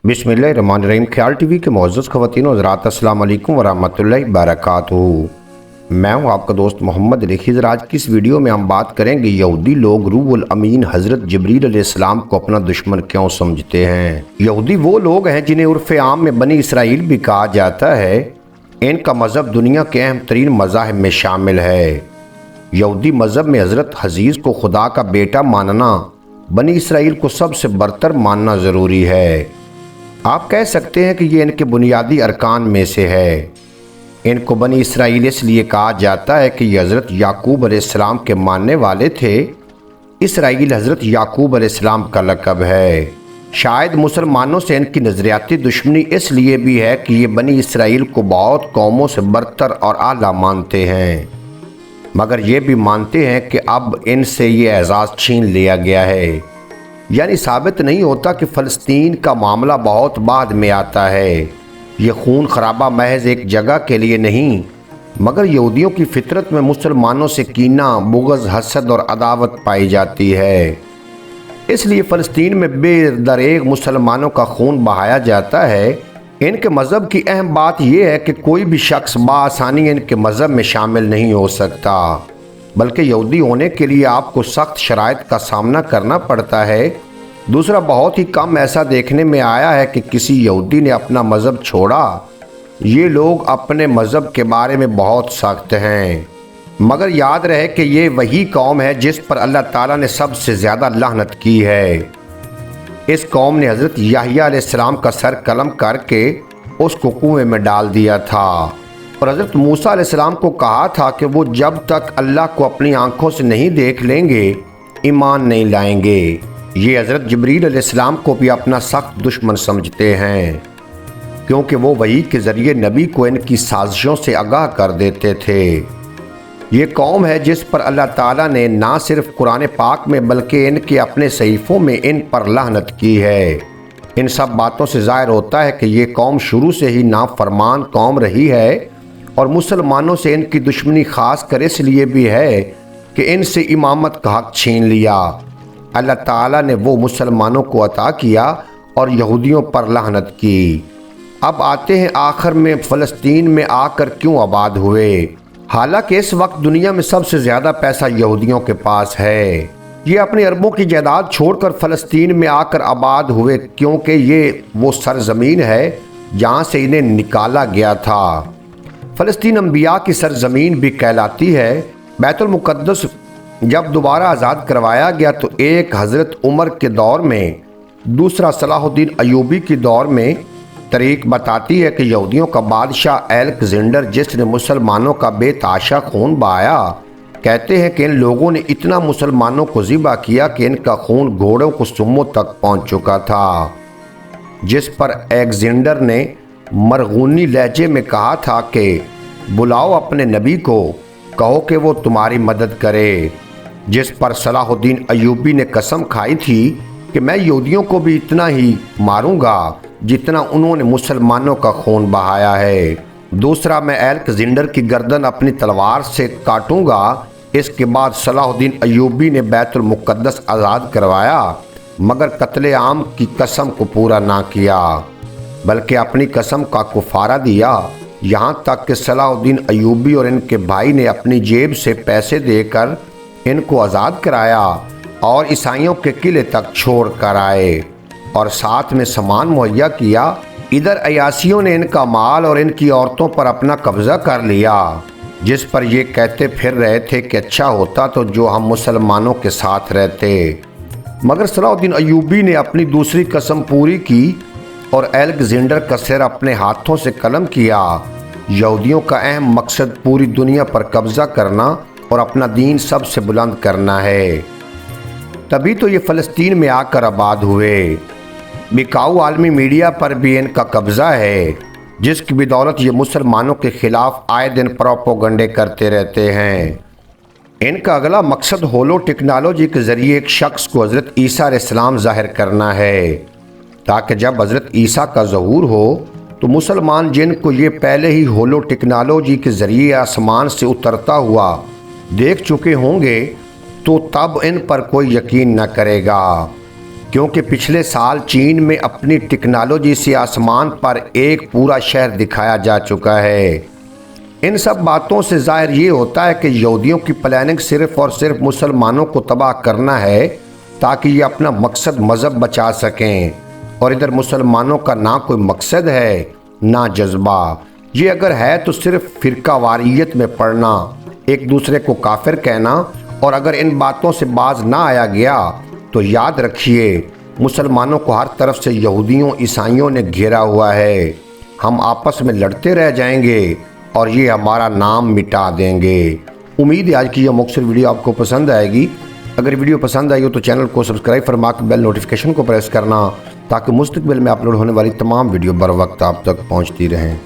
बिस्मिल्लाहिर्रहमानिर्रहीम। ख्याल टीवी के मुअज़्ज़ज़ ख़वातीन और हज़रात, अस्सलाम वालेकुम वरहमतुल्लाहि वबरकातुहू। मैं हूं आपका दोस्त मोहम्मद अली खिज़र। आज की इस वीडियो में हम बात करेंगे यहूदी लोग रूहुल अमीन हज़रत जिब्रील अलैहिस्सलाम को अपना दुश्मन क्यों समझते हैं। यहूदी वो लोग हैं जिन्हें उर्फ़ आम में बनी इसराइल भी कहा जाता है। इनका मज़हब दुनिया के अहम तरीन मज़ाहिब में शामिल है। यहूदी मज़हब में हज़रत हज़ीज़ को खुदा का बेटा मानना बनी इसराइल को सबसे बरतर मानना ज़रूरी है। आप कह सकते हैं कि ये इनके बुनियादी अरकान में से है। इनको बनी इसराइल इसलिए कहा जाता है कि ये हज़रत याकूब अलैहिस्सलाम के मानने वाले थे। इसराइल हज़रत याकूब अलैहिस्सलाम का लक़ब है। शायद मुसलमानों से इनकी नज़रियाती दुश्मनी इसलिए भी है कि ये बनी इसराइल को बहुत कौमों से बरतर और आला मानते हैं, मगर ये भी मानते हैं कि अब इनसे ये एजाज़ छीन लिया गया है। यानी साबित नहीं होता कि फ़लस्तीन का मामला बहुत बाद में आता है। ये खून खराबा महज एक जगह के लिए नहीं, मगर यहूदियों की फितरत में मुसलमानों से कीना, बुग़्ज़, हसद और अदावत पाई जाती है। इसलिए फ़लस्तीन में बेदरेग मुसलमानों का खून बहाया जाता है। इनके मज़हब की अहम बात यह है कि कोई भी शख्स बआसानी इनके मज़हब में शामिल नहीं हो सकता, बल्कि यहूदी होने के लिए आपको सख्त शराइत का सामना करना पड़ता है। दूसरा, बहुत ही कम ऐसा देखने में आया है कि किसी यहूदी ने अपना मज़हब छोड़ा। ये लोग अपने मज़हब के बारे में बहुत सख्त हैं, मगर याद रहे कि ये वही कौम है जिस पर अल्लाह ताला ने सबसे ज़्यादा लानत की है। इस कौम ने हज़रत याहिया अलैहिस्सलाम का सर कलम करके उसको कुएं में डाल दिया था और हज़रत मूसा अलैहिस्सलाम को कहा था कि वो जब तक अल्लाह को अपनी आंखों से नहीं देख लेंगे ईमान नहीं लाएंगे। ये हज़रत जिब्रील अलैहिस्सलाम को भी अपना सख्त दुश्मन समझते हैं, क्योंकि वो वही के ज़रिए नबी को इनकी साजिशों से आगाह कर देते थे। ये कौम है जिस पर अल्लाह ताला ने ना सिर्फ कुरान पाक में बल्कि इनके अपने सहीफ़ों में इन पर लानत की है। इन सब बातों से ज़ाहिर होता है कि ये कौम शुरू से ही नाफरमान कौम रही है और मुसलमानों से इनकी दुश्मनी ख़ास कर इसलिए भी है कि इनसे इमामत का हक़ छीन लिया। अल्लाह ताला ने वो मुसलमानों को अता किया और यहूदियों पर लानत की। अब आते हैं आखिर में फ़लस्तीन में आकर क्यों आबाद हुए। हालांकि इस वक्त दुनिया में सबसे ज़्यादा पैसा यहूदियों के पास है। ये अपनी अरबों की जायदाद छोड़कर फ़लस्तीन में आकर आबाद हुए, क्योंकि ये वो सरज़मीन है जहाँ से इन्हें निकाला गया था। फ़लस्तीन अंबिया की सरज़मीन भी कहलाती है। बैतुल मुक़द्दस जब दोबारा आज़ाद करवाया गया तो एक हज़रत उमर के दौर में, दूसरा सलाहुद्दीन अयूबी के दौर में तारीख़ बताती है कि यहूदियों का बादशाह अलेक्जेंडर, जिसने मुसलमानों का बेताशा खून बहाया, कहते हैं कि इन लोगों ने इतना मुसलमानों को ज़िबा किया कि इनका खून घोड़ों को सुम्मों तक पहुँच चुका था। जिस पर अलेक्जेंडर ने मरगूनी लहजे में कहा था कि बुलाओ अपने नबी को, कहो कि वो तुम्हारी मदद करे। जिस पर सलाहुद्दीन अयूबी ने कसम खाई थी कि मैं यहूदियों को भी इतना ही मारूंगा जितना उन्होंने मुसलमानों का खून बहाया है। दूसरा, मैं अलेक्जेंडर की गर्दन अपनी तलवार से काटूंगा। इसके बाद सलाहुद्दीन अयूबी ने बैतुल मुक़द्दस आज़ाद करवाया, मगर कत्ले आम की कसम को पूरा ना किया, बल्कि अपनी कसम का कुफारा दिया। यहाँ तक कि सलाहुद्दीन अयूबी और इनके भाई ने अपनी जेब से पैसे देकर इनको आज़ाद कराया और ईसाइयों के किले तक छोड़ कर आए और साथ में सामान मुहैया किया। इधर अयासियों ने इनका माल और इनकी औरतों पर अपना कब्ज़ा कर लिया, जिस पर ये कहते फिर रहे थे कि अच्छा होता तो जो हम मुसलमानों के साथ रहते। मगर सलाहुद्दीन अयूबी ने अपनी दूसरी कसम पूरी की और अलेक्जेंडर का सिर अपने हाथों से कलम किया। यहूदियों का अहम मकसद पूरी दुनिया पर कब्ज़ा करना और अपना दीन सबसे बुलंद करना है। तभी तो ये फ़लस्तीन में आकर आबाद हुए। बिकाऊ आलमी मीडिया पर भी इनका कब्ज़ा है, जिसकी बदौलत ये मुसलमानों के ख़िलाफ़ आए दिन प्रोपोगंडे करते रहते हैं। इनका अगला मकसद होलो टेक्नोलॉजी के ज़रिए एक शख्स को हज़रत ईसा अलैहिस्सलाम ज़ाहिर करना है, ताकि जब हज़रत ईसा का ज़हूर हो तो मुसलमान, जिनको ये पहले ही होलो टेक्नोलॉजी के ज़रिए आसमान से उतरता हुआ देख चुके होंगे, तो तब इन पर कोई यकीन न करेगा। کیونکہ پچھلے سال چین میں اپنی ٹیکنالوجی سے آسمان پر ایک پورا شہر دکھایا جا چکا ہے۔ ان سب باتوں سے ظاہر یہ ہوتا ہے کہ یہودیوں کی پلاننگ صرف اور صرف مسلمانوں کو تباہ کرنا ہے تاکہ یہ اپنا مقصد مذہب بچا سکیں، اور ادھر مسلمانوں کا نہ کوئی مقصد ہے نہ جذبہ۔ یہ اگر ہے تو صرف فرقہ واریت میں پڑنا، ایک دوسرے کو کافر کہنا، اور اگر ان باتوں سے باز نہ آیا گیا تو یاد رکھیے مسلمانوں کو ہر طرف سے یہودیوں عیسائیوں نے گھیرا ہوا ہے۔ ہم آپس میں لڑتے رہ جائیں گے اور یہ ہمارا نام مٹا دیں گے۔ امید ہے آج کی یہ مختصر ویڈیو آپ کو پسند آئے گی۔ اگر ویڈیو پسند آئی ہو تو چینل کو سبسکرائب فرما کے بیل نوٹیفیکیشن کو پریس کرنا تاکہ مستقبل میں اپلوڈ ہونے والی تمام ویڈیو بر وقت آپ تک پہنچتی رہیں۔